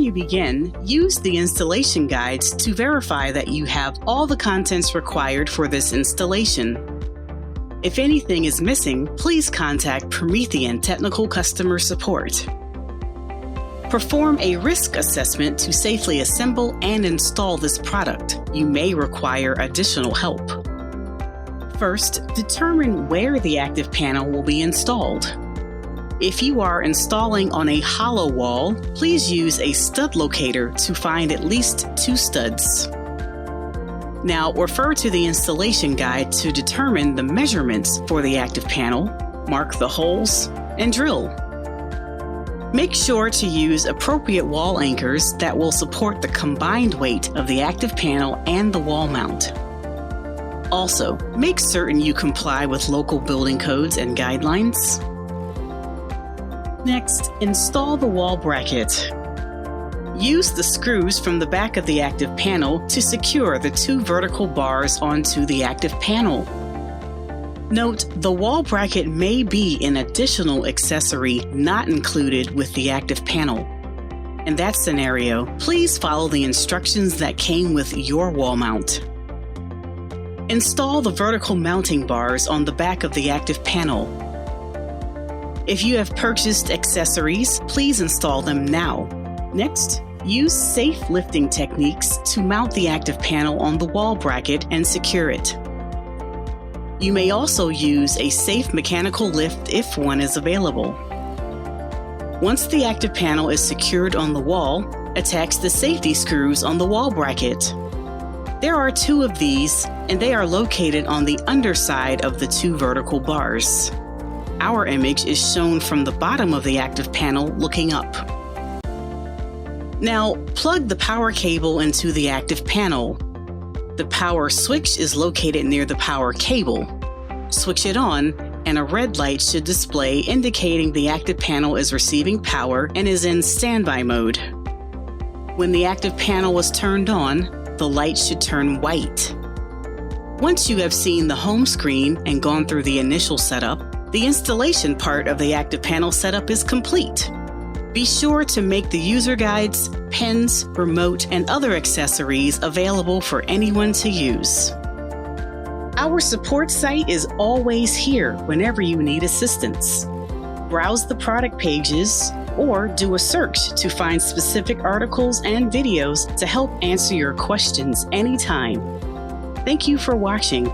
you begin, use the installation guides to verify that you have all the contents required for this installation. If anything is missing, please contact Promethean Technical Customer Support. Perform a risk assessment to safely assemble and install this product. You may require additional help. First, determine where the ActivPanel will be installed. If you are installing on a hollow wall, please use a stud locator to find at least 2 studs. Now, refer to the installation guide to determine the measurements for the ActivPanel, mark the holes, and drill. Make sure to use appropriate wall anchors that will support the combined weight of the ActivPanel and the wall mount. Also, make certain you comply with local building codes and guidelines. Next, install the wall bracket. Use the screws from the back of the ActivPanel to secure the 2 vertical bars onto the ActivPanel. Note, the wall bracket may be an additional accessory not included with the ActivPanel. In that scenario, please follow the instructions that came with your wall mount. Install the vertical mounting bars on the back of the ActivPanel. If you have purchased accessories, please install them now. Next, use safe lifting techniques to mount the ActivPanel on the wall bracket and secure it. You may also use a safe mechanical lift if one is available. Once the ActivPanel is secured on the wall, attach the safety screws on the wall bracket. There are 2 of these, and they are located on the underside of the 2 vertical bars. Our image is shown from the bottom of the ActivPanel looking up. Now, plug the power cable into the ActivPanel. The power switch is located near the power cable. Switch it on, and a red light should display indicating the ActivPanel is receiving power and is in standby mode. When the ActivPanel is turned on, the light should turn white. Once you have seen the home screen and gone through the initial setup, the installation part of the ActivPanel setup is complete. Be sure to make the user guides, pins, remote, and other accessories available for anyone to use. Our support site is always here whenever you need assistance. Browse the product pages or do a search to find specific articles and videos to help answer your questions anytime. Thank you for watching.